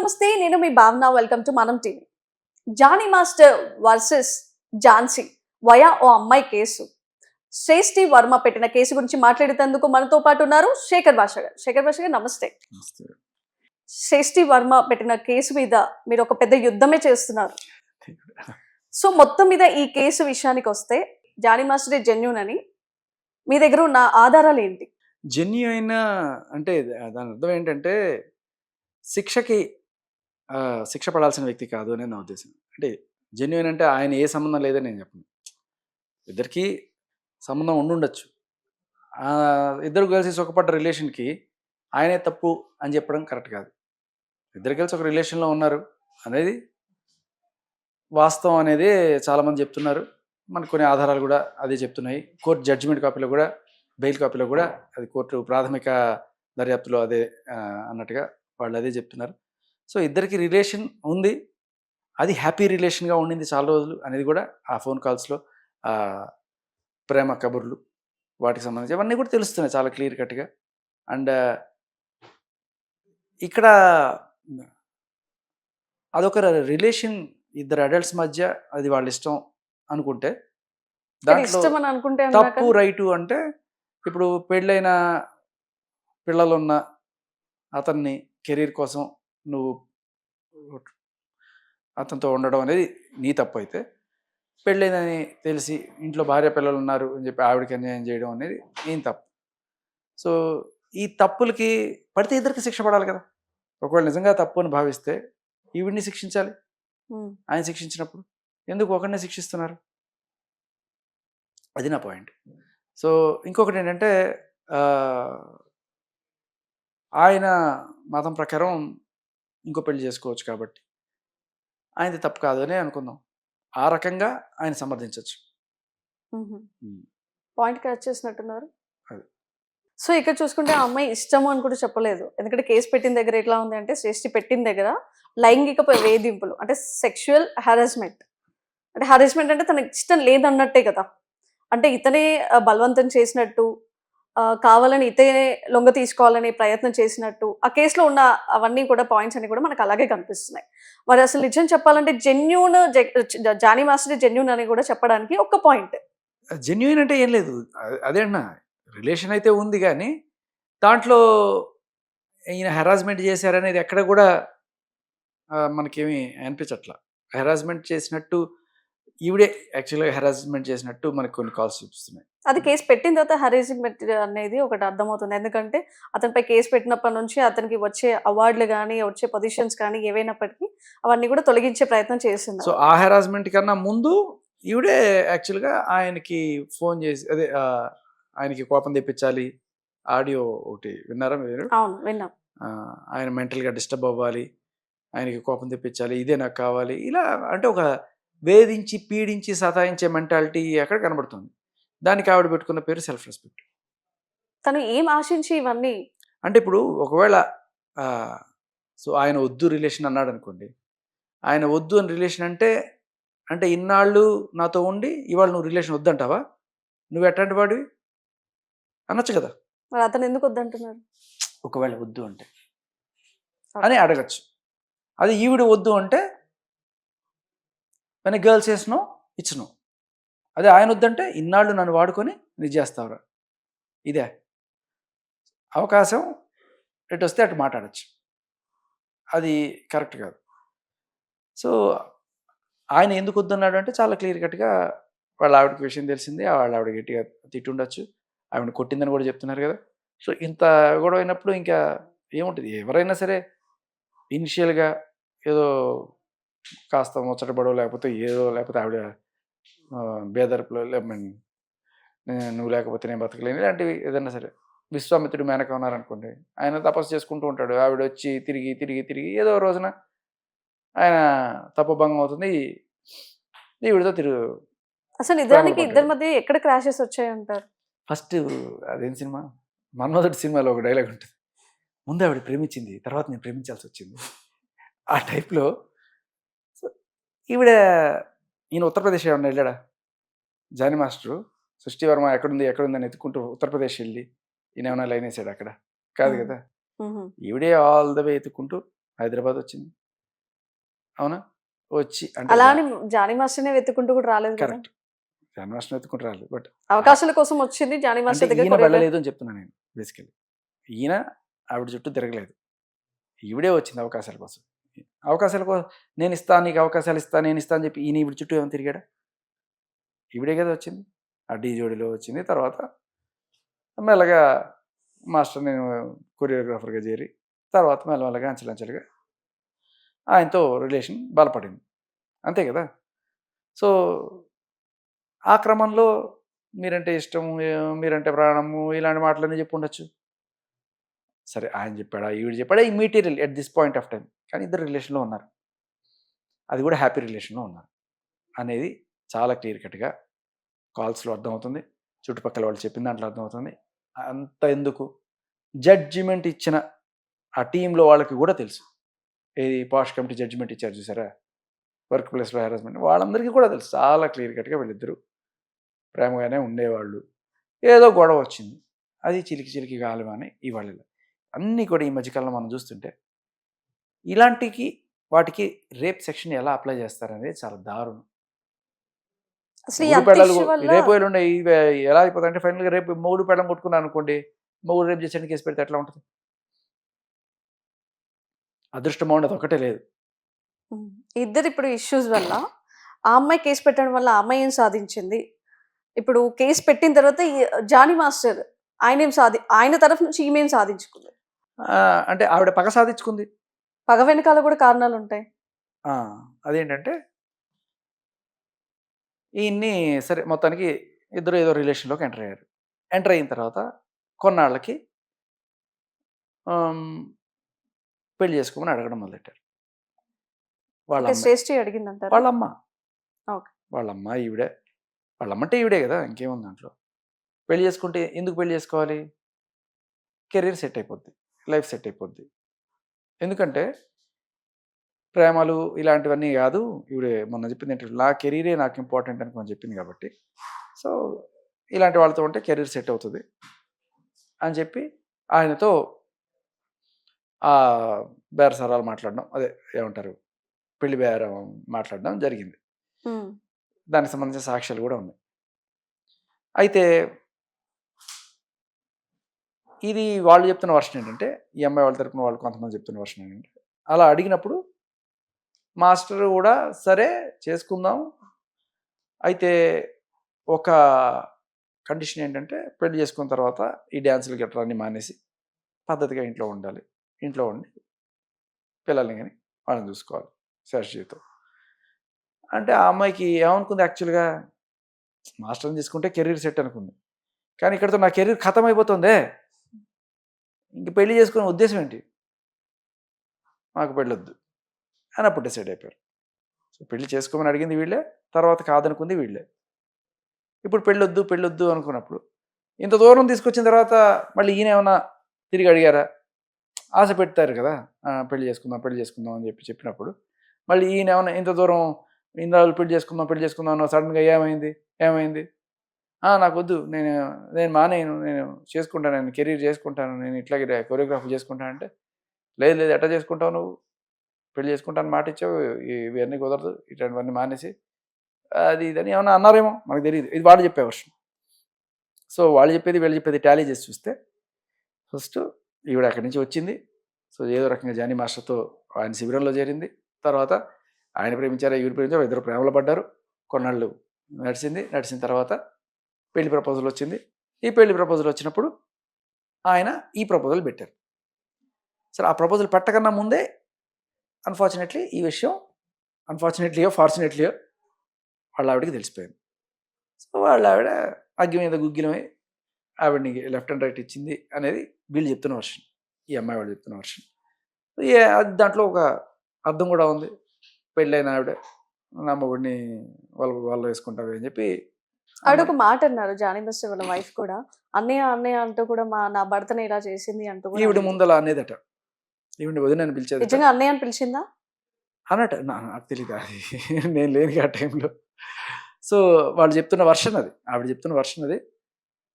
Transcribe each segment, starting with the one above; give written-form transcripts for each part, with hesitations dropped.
నమస్తే. నేను మీ Bhavana. Welcome to Manam TV. Jani master versus Jhansi via ఓ అమ్మాయి కేసు. శ్రేష్ఠి వర్మ పెట్టిన కేసు గురించి మాట్లాడేందుకు మనతో పాటు ఉన్నారు శేఖర్ భాష గారు. శేఖర్ భాష గారు నమస్తే. నమస్తే. శ్రేష్ఠి వర్మ పెట్టిన కేసు మీద మీరు ఒక పెద్ద యుద్ధమే చేస్తున్నారు. సో మొత్తం మీద ఈ కేసు విషయానికి వస్తే జానీ మాస్టర్ జెన్యూన్ అని మీ దగ్గర ఉన్న ఆధారాలు ఏంటి? జెన్యూన్ అంటే దాని అర్థం ఏంటంటే శిక్షకి శిక్ష పడాల్సిన వ్యక్తి కాదు అనేది నా ఉద్దేశం. అంటే జెన్యూన్ అంటే ఆయన ఏ సంబంధం లేదని నేను చెప్పను. ఇద్దరికి సంబంధం ఉండుండొచ్చు. ఇద్దరు కలిసి సుఖపడ్డ రిలేషన్కి ఆయనే తప్పు అని చెప్పడం కరెక్ట్ కాదు. ఇద్దరు కలిసి ఒక రిలేషన్లో ఉన్నారు అనేది వాస్తవం అనేది చాలామంది చెప్తున్నారు. మనకు కొన్ని ఆధారాలు కూడా అదే చెప్తున్నాయి. కోర్టు జడ్జిమెంట్ కాపీలో కూడా, బెయిల్ కాపీలో కూడా అది కోర్టు ప్రాథమిక దర్యాప్తులో అదే అన్నట్టుగా వాళ్ళు అదే చెప్తున్నారు. సో ఇద్దరికి రిలేషన్ ఉంది, అది హ్యాపీ రిలేషన్గా ఉండింది చాలా రోజులు అనేది కూడా ఆ ఫోన్ కాల్స్లో ప్రేమ కబుర్లు వాటికి సంబంధించి అవన్నీ కూడా తెలుస్తున్నాయి చాలా క్లియర్ కట్గా. అండ్ ఇక్కడ అదొక రిలేషన్, ఇద్దరు అడల్ట్స్ మధ్య, అది వాళ్ళ ఇష్టం అనుకుంటే దాంట్లో తప్పు రైటు అంటే ఇప్పుడు పెళ్ళైన పిల్లలున్న అతన్ని కెరీర్ కోసం నువ్వు అతనితో ఉండడం అనేది నీ తప్పు అయితే, పెళ్ళైందని తెలిసి ఇంట్లో భార్య పిల్లలు ఉన్నారు అని చెప్పి ఆవిడకి అన్యాయం చేయడం అనేది ఏం తప్పు. సో ఈ తప్పులకి పడితే ఇద్దరికి శిక్ష పడాలి కదా. ఒకవేళ నిజంగా తప్పు అని భావిస్తే ఈవిడ్ని శిక్షించాలి. ఆయన శిక్షించినప్పుడు ఎందుకు ఒకరినే శిక్షిస్తున్నారు? అది నా పాయింట్. సో ఇంకొకటి ఏంటంటే ఆయన మతం ప్రకారం ఇంకో పెళ్లి చేసుకోవచ్చు కాబట్టి ఆయనది తప్పు కాదు అని అనుకుందాం. ఆ రకంగా ఆయన సమర్థించవచ్చు. పాయింట్ క్యాచ్ చేసినట్టున్నారు. సో ఇక్కడ చూసుకుంటే ఆ అమ్మాయి ఇష్టము అని కూడా చెప్పలేదు. ఎందుకంటే కేసు పెట్టిన దగ్గర ఎట్లా ఉంది అంటే, శ్రేష్ఠి పెట్టిన దగ్గర లైంగిక వేధింపులు అంటే సెక్షువల్ హారాస్మెంట్. అంటే హారాస్మెంట్ అంటే తనకి ఇష్టం లేదన్నట్టే కదా. అంటే ఇతనే బలవంతం చేసినట్టు, కావాలని ఇతనే లొంగ తీసుకోవాలని ప్రయత్నం చేసినట్టు ఆ కేసులో ఉన్న అవన్నీ కూడా పాయింట్స్ అన్ని కూడా మనకు అలాగే కనిపిస్తున్నాయి. మరి అసలు నిజం చెప్పాలంటే జెన్యూన్ జానీ మాస్టర్ జెన్యూన్ అని కూడా చెప్పడానికి ఒక పాయింట్. జెన్యూన్ అంటే ఏం లేదు, అదే అన్న రిలేషన్ అయితే ఉంది, కానీ దాంట్లో ఈయన హెరాస్మెంట్ చేశారనేది ఎక్కడ కూడా మనకేమి అనిపించట్లా. హెరాస్మెంట్ చేసినట్టు ఈవిడే యాక్చువల్గా హెరాస్మెంట్ చేసినట్టు మనకు కొన్ని కాల్స్ చూపిస్తున్నాయి. అది కేసు పెట్టిన తర్వాత హెరాస్మెంట్ అనేది ఒకటి అర్థమవుతుంది. ఎందుకంటే అతనిపై కేసు పెట్టినప్పటి నుంచి అతనికి వచ్చే అవార్డులు కానీ, వచ్చే పొజిషన్స్ కానీ ఏవైనప్పటికీ అవన్నీ కూడా తొలగించే ప్రయత్నం చేసింది. సో ఆ హెరాస్మెంట్ కన్నా ముందు ఈవిడే యాక్చువల్గా ఆయనకి ఫోన్ చేసి, అదే ఆయనకి కోపం తెప్పించాలి. ఆడియో ఒకటి విన్నారా మీరు? అవును, విన్నాం. ఆయన మెంటల్గా డిస్టర్బ్ అవ్వాలి, ఆయనకి కోపం తెప్పించాలి, ఇదే నాకు కావాలి, ఇలా అంటే ఒక వేధించి పీడించి సతాయించే మెంటాలిటీ ఎక్కడ కనబడుతుంది. దానికి ఆవిడ పెట్టుకున్న పేరు సెల్ఫ్ రెస్పెక్ట్. తను ఏం ఆశించి ఇవన్నీ అంటే ఇప్పుడు ఒకవేళ సో ఆయన వద్దు రిలేషన్ అన్నాడు అనుకోండి, ఆయన వద్దు అని రిలేషన్ అంటే అంటే ఇన్నాళ్ళు నాతో ఉండి ఇవాళ నువ్వు రిలేషన్ వద్దంటావా, నువ్వు ఎట్లాంటి వాడివి అనొచ్చు కదా. మరి అతను ఎందుకు వద్దంటున్నారు? ఒకవేళ వద్దు అంటే అని అడగచ్చు. అది ఈవిడ వద్దు అంటే మన గర్ల్స్ వేసినో ఇచ్చినో. అదే ఆయన వద్దంటే ఇన్నాళ్ళు నన్ను వాడుకొని నిజ చేస్తావురా, ఇదే అవకాశం ఎటు వస్తే అటు మాట్లాడచ్చు. అది కరెక్ట్ కాదు. సో ఆయన ఎందుకు వద్దన్నాడు అంటే చాలా క్లియర్ కట్గా వాళ్ళ ఆవిడకి విషయం తెలిసింది, వాళ్ళ ఆవిడ గట్టిగా తిట్టుండొచ్చు, ఆవిడ కొట్టిందని కూడా చెప్తున్నారు కదా. సో ఇంత గొడవ అయినప్పుడు ఇంకా ఏముంటుంది, ఎవరైనా సరే ఇనిషియల్గా ఏదో కాస్త ముచ్చటపడో లేకపోతే ఏదో, లేకపోతే ఆవిడ బేదర్పులో నువ్వు లేకపోతే నేను బతకలేను ఇలాంటివి ఏదైనా సరే. విశ్వామిత్రుడు మేనక ఉన్నారనుకోండి, ఆయన తపస్సు చేసుకుంటూ ఉంటాడు, ఆవిడ వచ్చి తిరిగి తిరిగి తిరిగి ఏదో రోజున ఆయన తపభంగం అవుతుంది, ఈవిడతో తిరుగు. అసలు నిజానికి ఇద్దరి మధ్య ఎక్కడ క్రాషెస్ వచ్చాయంటారు? ఫస్ట్ అదేం సినిమా, మన్మధుడు సినిమాలో ఒక డైలాగ్ ఉంటుంది, ముందు ఆవిడ ప్రేమించింది తర్వాత నేను ప్రేమించాల్సి వచ్చింది, ఆ టైప్లో. ఈవిడ ఈయన ఉత్తరప్రదేశ్ ఏమన్నా వెళ్ళాడా జానీ మాస్టరు? సృష్టి వర్మ ఎక్కడుందని ఎత్తుకుంటూ ఉత్తరప్రదేశ్ వెళ్ళి ఈయన ఏమైనా లైన్ వేసాడు అక్కడ? కాదు కదా. ఈవిడే ఆల్ ద వే ఎత్తుకుంటూ హైదరాబాద్ వచ్చింది. అవునా? వచ్చి అంటే అలా అని జానీ మాస్టర్‌నే వెతుక్కుంటూ కూడా రాలేదు కదా! కరెక్ట్. జన్మాష్టమి ఎత్తుకుంటూ రాలేదు. బట్ అవకాశాల కోసం వచ్చింది జానీ అంటే మాస్టర్ దగ్గర ఈయన కొరియోగ్రాఫ్. వెళ్ళలేదు అని చెప్తున్నా నేను బేసికల్లీ. ఈయన ఆవిడ చుట్టూ తిరగలేదు. ఈవిడే వచ్చింది అవకాశాల కోసం. అవకాశాల కోసం నేను ఇస్తా, నీకు అవకాశాలు ఇస్తా, నేను ఇస్తా అని చెప్పి ఈయన ఈవిడ చుట్టూ ఏమైనా తిరిగాడా? ఈవిడే కదా వచ్చింది. ఆ ఢీ జోడీలో వచ్చింది. తర్వాత మెల్లగా మాస్టర్ నేను కొరియోగ్రాఫర్‌గా చేరి, తర్వాత మెల్లమెల్లగా అంచెలంచెలుగా ఆయనతో రిలేషన్ బలపడింది. అంతే కదా! సో, ఆ క్రమంలో మీరంటే ఇష్టము, మీరంటే ప్రాణము ఇలాంటి మాటలన్నీ చెప్పుండొచ్చు. సరే ఆయన చెప్పాడా, ఈవిడ చెప్పాడా immaterial at this point of time. కానీ ఇద్దరు రిలేషన్‌లో ఉన్నారు. అది కూడా హ్యాపీ రిలేషన్‌లో ఉన్నారు అనేది చాలా క్లియర్ కట్‌గా కాల్స్‌లో అర్థమవుతుంది. చుట్టుపక్కల వాళ్ళు చెప్పిన దాంట్లో అర్థమవుతుంది. అంత ఎందుకు జడ్జిమెంట్ ఇచ్చిన ఆ టీమ్‌లో వాళ్ళకి కూడా తెలుసు. ఏది పాష్ కమిటీ జడ్జిమెంట్ ఇచ్చారు చూసారా? వర్క్ ప్లేస్‌లో హారాస్మెంట్ వాళ్ళందరికీ కూడా తెలుసు. చాలా క్లియర్ కట్‌గా వీళ్ళిద్దరూ ప్రేమగానే ఉండేవాళ్ళు. ఏదో గొడవ వచ్చింది. అది చిలికి చిలికి గాలివాన ఇవాళ ఇలా. అన్నీ కూడా ఈ మధ్య కాలంలో మనం చూస్తుంటే ఇలాంటికి వాటికి రేప్ సెక్షన్ ఎలా అప్లై చేస్తారనేది చాలా దారుణం. అసలు ఈ మొగుడు అంత పెళ్ళాలు ఇష్యూ వల్ల రేపు ఎల్లుండి ఇవే ఎలా అయిపోతాయంటే ఫైనల్‌గా రేపు మొగుడు పెళ్ళాం కొట్టుకున్నారనుకోండి, మొగుడు రేప్ చేశాడని కేసు పెడితే ఎట్లా ఉంటది? అదృష్టం బావుండి ఒకటే లేదు. హ్మ్. ఇద్దరు ఇప్పుడు ఇష్యూస్ వల్ల ఆ అమ్మాయి కేస్ పెట్టడం వల్ల ఆ అమ్మాయి ఏం సాధించింది? ఇప్పుడు కేస్ పెట్టిన తర్వాత జానీ మాస్టర్ ఆయన తరఫు నుంచి ఈమె ఏం సాధించుకుంది? అంటే ఆవిడ పగ సాధించుకుంది. పగ వెనకాల కూడా కారణాలుంటాయి. ఆ! అదేంటంటే ఈయన్ని సరే మొత్తానికి ఇద్దరు ఏదో రిలేషన్‌లోకి ఎంటర్ అయ్యారు. ఎంటర్ అయిన తర్వాత కొన్నాళ్ళకి ఆహ్, పెళ్లి చేసుకోమని అడగడం మొదలెట్టారు. వాళ్ళ ఓకే. అమ్మే. శ్రేష్ఠి అడిగిందంటారా? వాళ్ళమ్మ. ఓకే. వాళ్ళమ్మ ఈవిడే. వాళ్ళమ్మంటే ఈవిడే గదా! ఇంకేముంది దాంట్లో. పెళ్లి చేసుకుంటే ఎందుకు పెళ్లి చేసుకోవాలి? కెరీర్ సెట్ అయిపోద్ది. లైఫ్ సెట్ అయిపోద్ది. ఎందుకంటే ప్రేమలు ఇలాంటివన్నీ గాదు. ఈవిడ మొన్న చెప్పిందేంటి నా కెరీరే నాకు ఇంపార్టెంట్ అని కొంచెం చెప్పింది కాబట్టి. సో, ఇలాంటి వాళ్ళతో ఉంటే కెరీర్ సెట్ అవుతది అని చెప్పి ఆయనతో బేరసారాలు మాట్లాడడం. అదే ఏమంటారు? పెళ్లి బేరం మాట్లాడడం జరిగింది. హ్మ్. దానికి సంబంధించిన సాక్ష్యాలు గూడా ఉన్నాయి. అయితే ఇది వాళ్ళు చెప్తున్న వర్షన్ ఏంటంటే, ఈ అమ్మాయి వాళ్ళ తరపున వాళ్ళు కొంతమంది చెప్తున్న వర్షన్ ఏంటంటే, అలా అడిగినప్పుడు మాస్టర్ గూడా సరే చేసుకుందాం. అయితే ఒక కండిషన్ ఏంటంటే, పెళ్లి చేసుకున్న తర్వాత ఈ డాన్సులు గట్రా అన్నీ మానేసి పద్ధతిగా ఇంట్లో ఉండాలి. ఇంట్లో ఉండి పిల్లల్ని గాని వాళ్ళని చూసుకోవాలి. శేష జీవితం. అంటే ఆ అమ్మాయికి ఏమనుకుంది యాక్చువల్‌గా మాస్టర్‌ని చేసుకుంటే కెరీర్ సెట్ అనుకుంది. కానీ ఇక్కడితో నా కెరీర్ ఖతం అయిపోతుందే. ఇంక పెళ్లి చేసుకునే ఉద్దేశ్యం ఏంటి? మాకు పెళ్ళొద్దు అని అప్పుడు డిసైడ్ అయిపోయారు. సో, పెళ్లి చేసుకోమని అడిగింది వీళ్ళే. తర్వాత కాదనుకుంది వీళ్ళే. ఇప్పుడు పెళ్ళొద్దు, పెళ్ళొద్దు అనుకున్నప్పుడు ఇంత దూరం తీసుకొచ్చిన తర్వాత మళ్ళీ ఈయనేమన్నా తిరిగి అడిగారా? ఆశ పెడతారు కదా! పెళ్లి చేసుకుందాం, పెళ్లి చేసుకుందాం అని చెప్పినప్పుడు మళ్ళీ ఈయనేమన్నా ఇంత దూరం ఇన్నాళ్ళు పెళ్లి చేసుకుందాం, పెళ్లి చేసుకుందాం అన్నావు సడెన్‌గా ఏమైంది? ఏమైంది? నాకొద్దు. నేను మానేయను. నేను చేసుకుంటాను. నేను కెరీర్ చేసుకుంటాను. నేను ఇట్లాగే కొరియోగ్రాఫర్ చేసుకుంటానంటే, లేదు లేదు ఎట్టా చేసుకుంటావు నువ్వు? పెళ్లి చేసుకుంటాను మాట ఇచ్చావు. ఇవన్నీ కుదరదు. ఇట్లాంటివన్నీ మానేసి అది ఇది అని ఏమన్నా అన్నారేమో మనకు తెలీదు. ఇది వాళ్ళు చెప్పే వర్షన్. సో, వాళ్ళు చెప్పేది, వీళ్ళు చెప్పేది టాలీ చేసి చూస్తే ఫస్టు ఈవిడ అక్కడి నుంచి వచ్చింది. సో, ఏదో రకంగా జానీ మాస్టర్‌తో ఆయన శిబిరంలో చేరింది. తర్వాత ఆయన ప్రేమించారు, ఈవిడ ప్రేమించారు. ఇద్దరు ప్రేమలో పడ్డారు. కొన్నాళ్ళు నడిచింది. నడిచిన తర్వాత పెళ్లి ప్రపోజల్ వచ్చింది. ఈ పెళ్లి ప్రపోజల్ వచ్చినప్పుడు ఆయన ఈ ప్రపోజల్ పెట్టారు. సరే ఆ ప్రపోజల్ పెట్టకన్నా ముందే అన్‌ఫార్చునేట్‌లీ ఈ విషయం అన్‌ఫార్చునేట్‌లీయో, ఫార్చునేట్‌లీయో వాళ్ళ ఆవిడకి తెలిసిపోయింది. సో, వాళ్ళ ఆవిడ అగ్గి మీద గుగ్గిలమై ఆవిడని లెఫ్ట్ అండ్ రైట్ ఇచ్చింది అనేది వీళ్ళు చెప్తున్న వర్షన్. ఈ అమ్మాయి వాళ్ళు చెప్తున్న వర్షన్. దాంట్లో ఒక అర్థం కూడా ఉంది. పెళ్ళైన ఆవిడ నా మొగుడిని వలలో వేసుకుంటావే అని చెప్పి అమ్మాయి ఆవిడొక మాట అన్నారు జానీ మాస్టర్ వాళ్ళ వైఫ్ కూడా. "అన్నయ్య, అన్నయ్య" అంటూ కూడా నా భర్తని ఇలా చేసింది అంటూ కూడా ఈవిడ అన్నది. ముందల అనేదట. ఈవిడ వదినని పిలిచేదట. నిజంగా అన్నయ్య అని పిలిచిందా? అన్నట్టు నాకు తెలీదు అది. నేను లేనుగా ఆ టైంలో. సో, వాళ్ళు చెప్తున్న వర్షన్ అది. ఆవిడ చెప్తున్న వర్షన్ అది.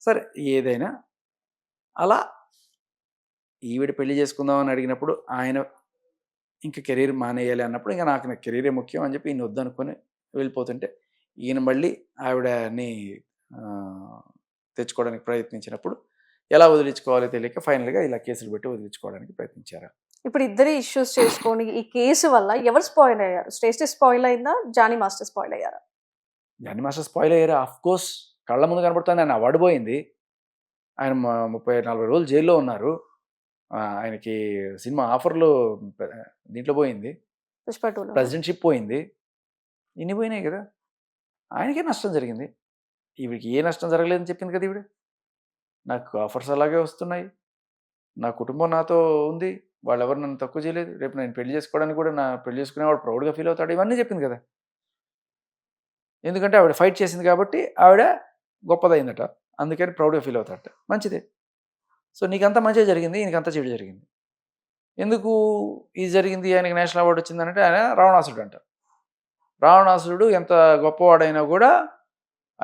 సరే ఏదైనా అలా ఈవిడ పెళ్లి చేసుకుందాం అని అడిగినప్పుడు ఆయన ఇంకా కెరీర్ మానేయాలి అన్నప్పుడు ఇంకా నాకు కెరీరే ముఖ్యం అని చెప్పి ఈయన వద్దనుకొని వెళ్ళిపోతుంటే ఈయన మళ్ళీ ఆవిడని ఆ, తెచ్చుకోవడానికి ప్రయత్నించినప్పుడు ఎలా వదిలించుకోవాలో తెలియక ఫైనల్గా ఇలా కేసులు పెట్టి వదిలించుకోవడానికి ప్రయత్నించారు. ఇప్పుడు ఇద్దరు ఇష్యూస్ చేసుకొని ఈ కేసు వల్ల ఎవరు స్పాయిల్ అయ్యారు? శ్రేష్ఠ స్పాయిల్ అయిందా? జానీ మాస్టర్ స్పాయిల్ అయ్యారా? జానీ మాస్టర్ స్పాయిల్ అయ్యారు. ఆఫ్ కోర్స్ కళ్ళ ముందు కనబడుతుంది. ఆయన అవార్డు పోయింది. ఆయన 30-40 రోజులు జైల్లో ఉన్నారు. ఆయనకి సినిమా ఆఫర్లు దీంట్లో పోయింది, పుష్ప 2లో. ప్రెసిడెంట్షిప్ పోయింది, ఇన్ని పోయినాయి కదా. ఆయనకే నష్టం జరిగింది. ఈవిడికి ఏ నష్టం జరగలేదని చెప్పింది కదా ఈవిడ. నాకు ఆఫర్స్ అలాగే వస్తున్నాయి, నా కుటుంబం నాతో ఉంది, వాళ్ళెవరు నన్ను తక్కువ చేయలేదు, రేపు నేను పెళ్లి చేసుకోవడానికి కూడా నా పెళ్లి చేసుకునేవాడు ప్రౌడ్గా ఫీల్ అవుతాడు, ఇవన్నీ చెప్పింది కదా. ఎందుకంటే ఆవిడ ఫైట్ చేసింది కాబట్టి ఆవిడ గొప్పదైందట, అందుకని ప్రౌడ్గా ఫీల్ అవుతాడట. మంచిదే. సో నీకంతా మంచిగా జరిగింది, ఈయనకంతా చెడు జరిగింది. ఎందుకు ఇది జరిగింది, ఆయనకి నేషనల్ అవార్డు వచ్చిందంటే ఆయన రావణాసురుడు అంట. రావణాసురుడు ఎంత గొప్పవాడైనా కూడా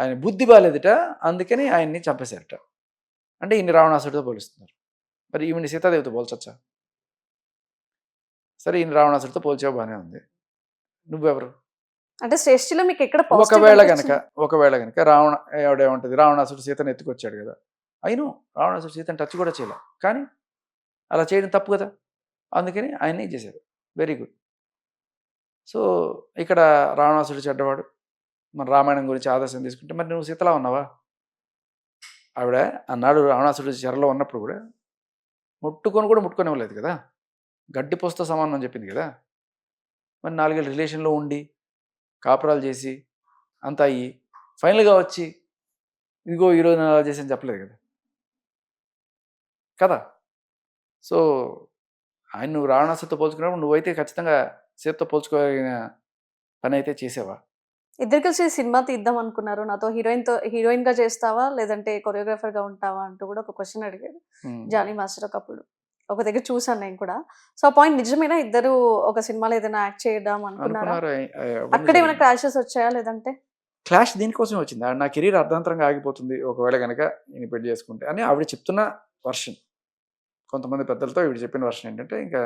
ఆయన బుద్ధి బాలేదట, అందుకని ఆయన్ని చంపేశారట. అంటే ఈయన్ని రావణాసురుడితో పోలుస్తున్నారు. మరి ఈవిని సీతాదేవితో పోల్చొచ్చా? సరే ఈయన రావణాసుడితో పోల్చావు, బాగానే ఉంది. నువ్వెవరు? అంటే శ్రేష్ఠలో మీకు ఎక్కడ ఒకవేళ గనక ఆవిడేమంటది, రావణాసుడు సీతను ఎత్తుకొచ్చాడు కదా, అయిను రావణాసుడు సీతను టచ్ కూడా చేయలే, కానీ అలా చేయడం తప్పు కదా, అందుకని ఆయన్ని చేశారు. Very good. సో ఇక్కడ రావణాసుడు చెడ్డవాడు. మన రామాయణం గురించి ఆదర్శం తీసుకుంటే మరి నువ్వు సీతలా ఉన్నావా? ఆవిడ అన్నాడు రావణాసుడు చెరలో ఉన్నప్పుడు కూడా ముట్టుకొనివ్వలేదు కదా, గడ్డి పోస్తో సమానం అని చెప్పింది కదా. మరి 4 ఏళ్ళ రిలేషన్లో ఉండి కాపురాలు చేసి అంతా అయ్యి ఫైనల్గా వచ్చి ఇదిగో ఈరోజు నేను అలా చేసి చెప్పలేదు కదా కదా. సో ఆయన నువ్వు రావణాసుడితో పోల్చుకున్నప్పుడు నువ్వైతే ఖచ్చితంగా సీతతో పోల్చుకోగలిగిన పని అయితే చేసావా? ఇద్దరు కలిసి సినిమా తీద్దాం అనుకున్నారు, నాతో హీరోయిన్ గా చేస్తావా లేదంటే కొరియోగ్రాఫర్ గా ఉంటావా అంటూ కూడా ఒక క్వశ్చన్ అడిగారు జానీ మాస్టర్ ఒకప్పుడు. ఒక దగ్గర చూసాను నేను కూడా. సో ఆ పాయింట్ నిజమేనా? ఇద్దరు ఒక సినిమాలో ఏదైనా యాక్ట్ చేయడం అనుకున్నారా? అక్కడ ఏమైనా క్లాషెస్ వచ్చాయా లేదంటే? క్లాష్ దీనికోసమే వచ్చింది. నా కెరీర్ అర్ధాంతరంగా ఆగిపోతుంది ఒకవేళ కనుక నేను పెళ్లి చేసుకుంటే అని ఆవిడ చెప్తున్న వర్షన్. కొంతమంది పెద్దలతో ఈవిడ చెప్పిన వర్షన్ ఏంటంటే ఇంకా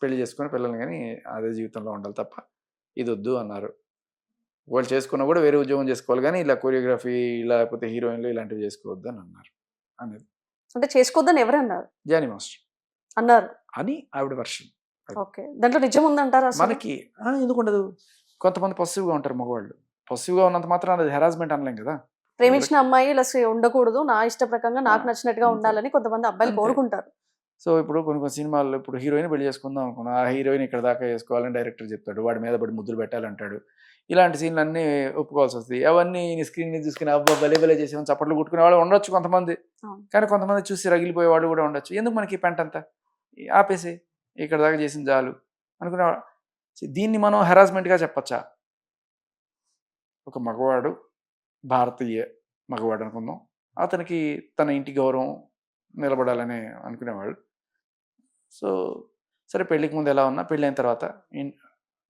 పెళ్లి చేసుకుని పిల్లల్ని కానీ అదే జీవితంలో ఉండాలి తప్ప ఇది వద్దు అన్నారు. వాళ్ళు చేసుకున్నా కూడా వేరే ఉద్యోగం చేసుకోవాలి కానీ ఇలా కొరియోగ్రఫీ లేకపోతే హీరోయిన్లు ఇలాంటివి చేసుకోవద్దు అని అన్నారు. అనేది అంటే చేసుకోవద్దని ఎవరు అన్నారు? జానీ మాస్టర్ అన్నారు అని ఆవిడ వర్షన్. ఓకే, దాంట్లో నిజం ఉందంటారా? మనకి ఎందుకు ఉండదు? కొంతమంది పసివ్గా ఉంటారు మగవాళ్ళు. పసివ్గా ఉన్నంత మాత్రం అది హెరాస్మెంట్ అనలేం కదా. ప్రేమించిన అమ్మాయి ఇలా ఉండకూడదు, నా ఇష్ట ప్రకారంగా నాకు నచ్చినట్టుగా ఉండాలని కొంతమంది అబ్బాయిలు కోరుకుంటారు. సో ఇప్పుడు కొన్ని సినిమాల్లో ఇప్పుడు హీరోయిన్ పెళ్లి చేసుకుందాం అనుకున్నా, ఆ హీరోయిన్ ఇక్కడ దాకా చేసుకోవాలని డైరెక్టర్ చెప్తాడు, వాడి మీద పడి ముద్దులు పెట్టాలంటాడు. ఇలాంటి సీన్లు అన్నీ ఒప్పుకోవాల్సి వస్తుంది. అవన్నీ స్క్రీన్ మీద చూసుకుని అబ్బా భలే చేసేమని చప్పట్లు కొట్టుకునే వాళ్ళు ఉండొచ్చు కొంతమంది, కానీ కొంతమంది చూసి రగిలిపోయే వాళ్ళు కూడా ఉండొచ్చు. ఎందుకు మనకి పెంట అంతా ఆపేసి ఇక్కడ దాకా చేసింది చాలు అనుకునే. దీన్ని మనం హెరాస్మెంట్గా చెప్పచ్చా? ఒక మగవాడు, భారతీయ మగవాడు అనుకుందాం, అతనికి తన ఇంటి గౌరవం నిలబడాలని అనుకునేవాళ్ళు. సో సరే పెళ్ళికి ముందు ఎలా ఉన్నా పెళ్ళైన తర్వాత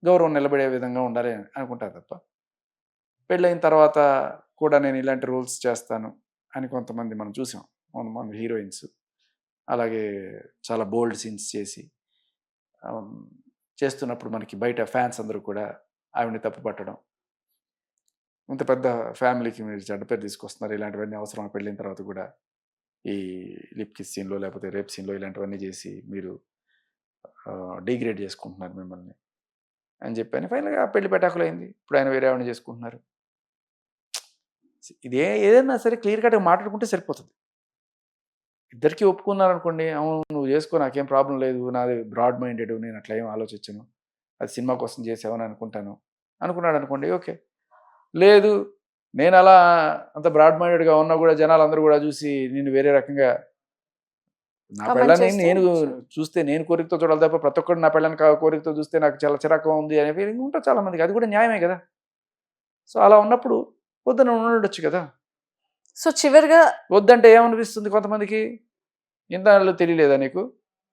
గౌరవం నిలబడే విధంగా ఉండాలి అనుకుంటారు తప్ప పెళ్ళైన తర్వాత కూడా నేను ఇలాంటి రూల్స్ చేస్తాను అని కొంతమంది మనం చూసాం. కొంతమంది హీరోయిన్స్ అలాగే చాలా బోల్డ్ సీన్స్ చేసి చేస్తున్నప్పుడు మనకి బయట ఫ్యాన్స్ అందరూ కూడా ఆవిడని తప్పు పట్టడం, ఇంత పెద్ద ఫ్యామిలీకి మీరు చెడ్డ పేరు తీసుకొస్తున్నారు, ఇలాంటివన్నీ అవసరం పెళ్ళిన తర్వాత కూడా ఈ లిప్ కిస్ సీన్లో లేకపోతే రేప్ సీన్లో ఇలాంటివన్నీ చేసి మీరు డిగ్రేడ్ చేసుకుంటున్నారు మిమ్మల్ని అని చెప్పని ఫైనల్గా పెళ్లి పెటాకులు అయింది. ఇప్పుడు ఆయన వేరే ఆవిడని చేసుకుంటున్నారు. ఏదైనా సరే క్లియర్ కట్గా మాట్లాడుకుంటే సరిపోతుంది. ఇద్దరికి ఒప్పుకున్నారనుకోండి, అవును నువ్వు చేసుకో నాకేం ప్రాబ్లం లేదు, నాది బ్రాడ్ మైండెడ్, నేను అట్లా ఏం ఆలోచించను, అది సినిమా కోసం చేసావని అనుకున్నాడు అనుకోండి, ఓకే. లేదు నేను అలా అంత బ్రాడ్ మైండెడ్గా ఉన్నా కూడా జనాలు అందరూ కూడా చూసి నేను వేరే రకంగా నా పెళ్ళని నేను చూస్తే నేను కోరికతో చూడాలి తప్ప ప్రతి ఒక్కరు నా పెళ్ళని కోరికతో చూస్తే నాకు చాలా చిరాకుగా ఉంది అనే ఫీలింగ్ ఉంటుంది చాలా మందికి. అది కూడా న్యాయమే కదా. సో అలా ఉన్నప్పుడు వద్దన ఉండొచ్చు కదా. సో చివరిగా వద్దంటే ఏమనిపిస్తుంది కొంతమందికి, ఇంతలో తెలియలేదా నీకు,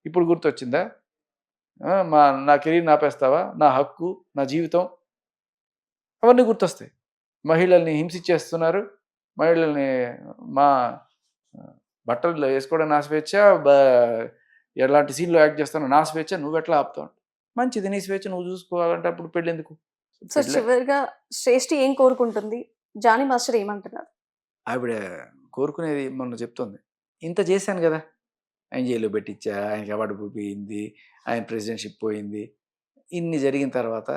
ఇప్పుడు గుర్తొచ్చిందా, నా కెరీర్ నాపేస్తావా, నా హక్కు, నా జీవితం, అవన్నీ గుర్తొస్తాయి. మహిళల్ని హింసించేస్తున్నారు, మహిళల్ని మా బట్టలు వేసుకోవడం నా స్వేచ్ఛ, ఎలాంటి సీన్లో యాక్ట్ చేస్తానో నా స్వేచ్ఛ, నువ్వు ఎట్లా ఆపుతావు? మంచిది, నీ స్వేచ్ఛ నువ్వు చూసుకోవాలంటే అప్పుడు పెళ్ళెందుకు? సో చివరిగా శ్రేష్ఠి ఏం కోరుకుంటుంది? జానీ మాస్టర్ ఏమంటున్నారు? ఆవిడ కోరుకునేది మొన్న చెప్తోంది, ఇంత చేశాను కదా, ఆయన జైల్లో పెట్టించా, ఆయనకి అవార్డు పోయింది, ఆయన ప్రెసిడెన్షిప్ పోయింది, ఇన్ని జరిగిన తర్వాత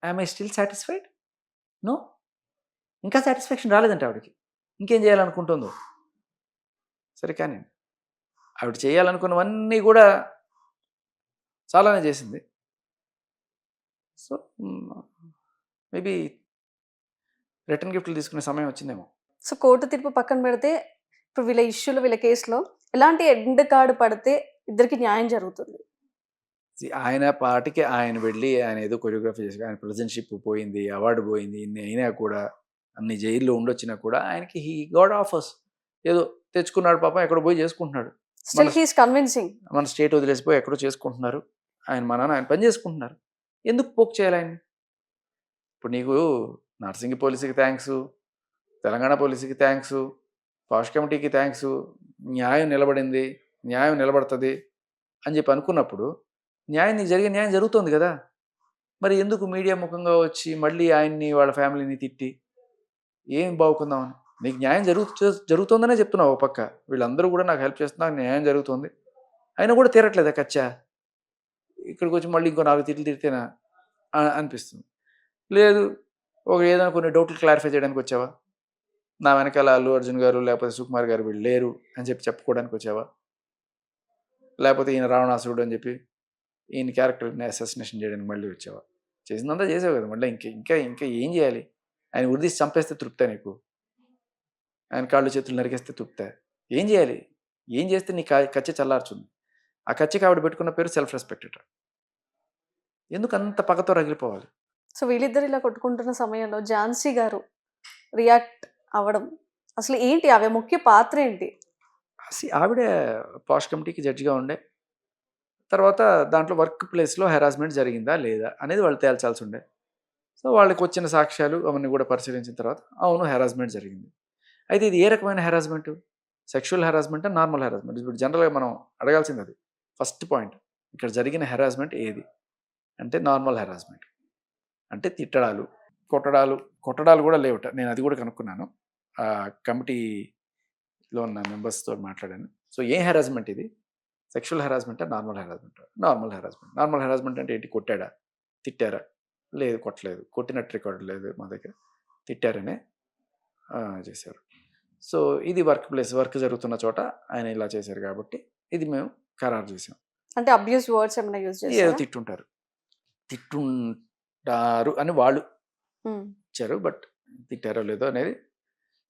ఐ స్టిల్ సాటిస్ఫైడ్? నో, ఇంకా సాటిస్ఫాక్షన్ రాలేదంటే ఆవిడకి, ఇంకేం చేయాలనుకుంటుందో. సరే కానీ ఆవిడ చేయాలనుకున్నవన్నీ కూడా చాలానే చేసింది. సో మేబీ రిటర్న్ గిఫ్ట్లు తీసుకునే సమయం వచ్చిందేమో. సో కోర్టు తీర్పు పక్కన పెడితే ఇప్పుడు వీళ్ళ ఇష్యూలో వీళ్ళ కేసులో ఎలాంటి ఎండ్ కార్డు పడితే ఇద్దరికి న్యాయం జరుగుతుంది? ఆయన పాటికి ఆయన వెళ్ళి ఆయన ఏదో కొరియోగ్రఫీ చేసి ఆయన ప్రెసిడెన్షిప్ పోయింది, అవార్డు పోయింది, ఇన్ని అయినా కూడా, అన్ని జైల్లో ఉండొచ్చినా కూడా ఆయనకి హీ గాట్ ఆఫర్స్, ఏదో తెచ్చుకున్నాడు పాపం, ఎక్కడో పోయి చేసుకుంటున్నాడు. Still he's convincing. మన స్టేట్ వదిలేసిపోయి ఎక్కడో చేసుకుంటున్నారు, ఆయన మా నాన్న ఆయన పని చేసుకుంటున్నారు, ఎందుకు పోక్ చేయాలి ఆయన? ఇప్పుడు నీకు నర్సింగ్ పోలీసుకి థ్యాంక్స్, తెలంగాణ పోలీసుకి థ్యాంక్స్, పాష్ కమిటీకి థ్యాంక్స్, న్యాయం నిలబడింది, న్యాయం నిలబడుతుంది అని చెప్పి అనుకున్నప్పుడు నీకు జరిగే న్యాయం జరుగుతుంది కదా, మరి ఎందుకు మీడియా ముఖంగా వచ్చి మళ్ళీ ఆయన్ని వాళ్ళ ఫ్యామిలీని తిట్టి ఏం బాగుకుందామని? నీకు న్యాయం జరుగుతుందనే చెప్తున్నావు. ఒక పక్క వీళ్ళందరూ కూడా నాకు హెల్ప్ చేస్తున్నారు, న్యాయం జరుగుతుంది, అయినా కూడా తీరట్లేదా కచ్చా? ఇక్కడికి వచ్చి మళ్ళీ ఇంకో 4 తిట్లు తిడితేనా అనిపిస్తుంది. లేదు, ఏదైనా కొన్ని డౌట్లు క్లారిఫై చేయడానికి వచ్చావా? నా వెనకాల అల్లు అర్జున్ గారు లేకపోతే సుకుమార్ గారు వీళ్ళు లేరు అని చెప్పి చెప్పుకోవడానికి వచ్చావా? లేకపోతే ఈయన రావణాసురుడు అని చెప్పి ఈయన క్యారెక్టర్ని అసాసినేషన్ చేయడానికి మళ్ళీ వచ్చావా? చేసిందంతా చేసావు కదా, మళ్ళీ ఇంకా ఇంకా ఏం చేయాలి? ఆయన ఉరిదీసి చంపేస్తే తృప్తే నీకు? ఆయన కాళ్ళు చేతులు నరికేస్తే తృప్తే? ఏం చేయాలి? ఏం చేస్తే నీ కచ్చ చల్లార్చుంది? ఆ కచ్చకి ఆవిడ పెట్టుకున్న పేరు సెల్ఫ్ రెస్పెక్టెడ్. ఎందుకు అంత పగతో రగిలిపోవాలి? సో వీళ్ళిద్దరు ఇలా కొట్టుకుంటున్న సమయంలో ఝాన్సీ గారు రియాక్ట్ అవ్వడం అసలు ఏంటి? ఆమె ముఖ్య పాత్ర ఏంటి? ఆవిడ పాష్ కమిటీకి జడ్జిగా ఉండే తర్వాత దాంట్లో వర్క్ ప్లేస్లో హెరాస్మెంట్ జరిగిందా లేదా అనేది వాళ్ళు తేల్చాల్సి ఉండే. సో వాళ్ళకి వచ్చిన సాక్ష్యాలు అవన్నీ కూడా పరిశీలించిన తర్వాత అవును హెరాస్మెంట్ జరిగింది. అయితే ఇది ఏ రకమైన harassment? Sexual harassment, normal harassment? ఇప్పుడు జనరల్గా మనం అడగాల్సింది అది ఫస్ట్ పాయింట్. ఇక్కడ జరిగిన హెరాస్మెంట్ ఏది అంటే నార్మల్ హెరాస్మెంట్. అంటే తిట్టడాలు, కొట్టడాలు కూడా లేవుట. నేను అది కూడా కనుక్కున్నాను, కమిటీలో ఉన్న మెంబర్స్తో మాట్లాడాను. సో ఏ హెరాస్మెంట్ ఇది? Sexual harassment, normal harassment? Normal harassment అంటే ఏంటి? కొట్టాడా, తిట్టారా? లేదు, కొట్టలేదు, కొట్టినట్టు రికార్డు లేదు మా దగ్గర, తిట్టారనే చేశారు. సో ఇది వర్క్ ప్లేస్, వర్క్ జరుగుతున్న చోట ఆయన ఇలా చేశారు కాబట్టి ఇది మేము ఖరారు చేసాం. అంటే అబ్యూస్ వర్డ్స్ ఏమైనా యూజ్ ఏదో చేశారా? తిట్టుంటారు అని వాళ్ళు ఇచ్చారు, బట్ తిట్టారో లేదో అనేది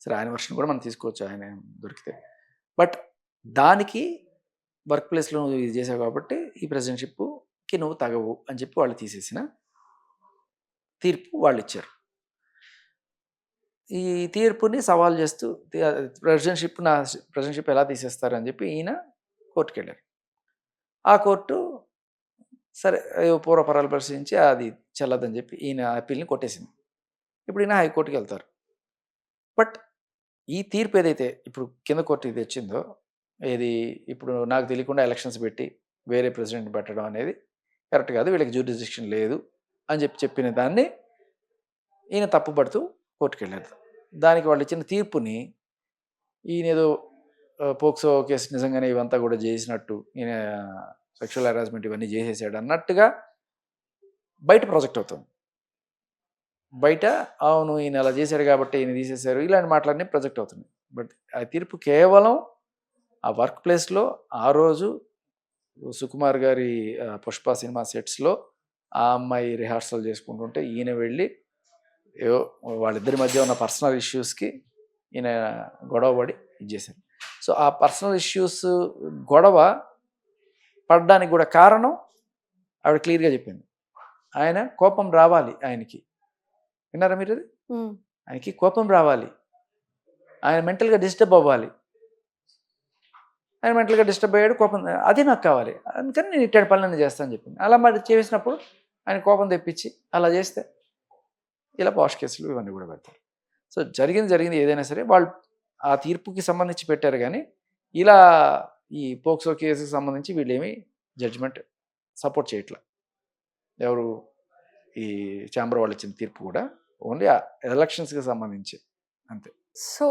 సరే ఆయన వర్షన్ కూడా మనం తీసుకోవచ్చు ఆయన దొరికితే. బట్ దానికి వర్క్ ప్లేస్లో నువ్వు ఇది చేసావు కాబట్టి ఈ ప్రెసిడెంట్షిప్కి నువ్వు తగవు అని చెప్పి వాళ్ళు తీసేసిన తీర్పు వాళ్ళు ఇచ్చారు. ఈ తీర్పుని సవాల్ చేస్తూ ప్రెసిడెంట్షిప్ ఎలా తీసేస్తారు అని చెప్పి ఈయన కోర్టుకు వెళ్ళారు. ఆ కోర్టు సరే పూర్వపరాలు పరిశీలించి అది చెల్లదని చెప్పి ఈయన అప్పీల్ని కొట్టేసింది. ఇప్పుడు ఈయన హైకోర్టుకి వెళ్తారు. బట్ ఈ తీర్పు ఏదైతే ఇప్పుడు కింద కోర్టు ఇది వచ్చిందో, ఏది ఇప్పుడు నాకు తెలియకుండా ఎలక్షన్స్ పెట్టి వేరే ప్రెసిడెంట్ పెట్టడం అనేది కరెక్ట్ కాదు, వీళ్ళకి జ్యూరిడిక్షన్ లేదు అని చెప్పిన దాన్ని ఈయన తప్పుపడుతూ కోర్టుకు వెళ్ళారు. దానికి వాళ్ళు ఇచ్చిన తీర్పుని ఈయన ఏదో పోక్సో కేసు నిజంగానే ఇవంతా కూడా చేసినట్టు, ఈయన సెక్షువల్ హెరాస్మెంట్ ఇవన్నీ చేసేసాడు అన్నట్టుగా బయట ప్రాజెక్ట్ అవుతుంది. బయట అవును ఈయన అలా చేశారు కాబట్టి ఈయన తీసేశారు ఇలాంటి మాటలన్నీ ప్రొజెక్ట్ అవుతుంది. బట్ ఆ తీర్పు కేవలం ఆ వర్క్ ప్లేస్లో ఆ రోజు సుకుమార్ గారి పుష్ప సినిమా సెట్స్లో ఆ అమ్మాయి రిహార్సల్ చేసుకుంటుంటే ఈయన వెళ్ళి ఏవో వాళ్ళిద్దరి మధ్య ఉన్న పర్సనల్ ఇష్యూస్కి ఈయన గొడవ పడి ఇది చేశారు. సో ఆ పర్సనల్ ఇష్యూస్ గొడవ పడడానికి కూడా కారణం ఆవిడ క్లియర్గా చెప్పింది. ఆయన కోపం రావాలి ఆయనకి. విన్నారా మీరు అది? ఆయనకి కోపం రావాలి, ఆయన మెంటల్గా డిస్టర్బ్ అవ్వాలి. ఆయన మెంటల్గా డిస్టర్బ్ అయ్యాడు, కోపం, అది నాకు కావాలి, అందుకని నేను ఇట్లాంటి పనులన్నీ చేస్తానని చెప్పింది. అలా మరి చేసినప్పుడు ఆయన కోపం తెప్పించి అలా చేస్తే ఇలా పాష్ కేసులు ఇవన్నీ కూడా పెడతారు. సో జరిగింది ఏదైనా సరే వాళ్ళు ఆ తీర్పుకి సంబంధించి పెట్టారు, కానీ ఇలా ఈ పోక్సో కేసుకి సంబంధించి వీళ్ళేమీ జడ్జిమెంట్ సపోర్ట్ చేయట్లా. ఎవరు ఈ ఛాంబర్ వాళ్ళు ఇచ్చిన తీర్పు కూడా ఓన్లీ ఎలక్షన్స్కి సంబంధించి అంతే. సో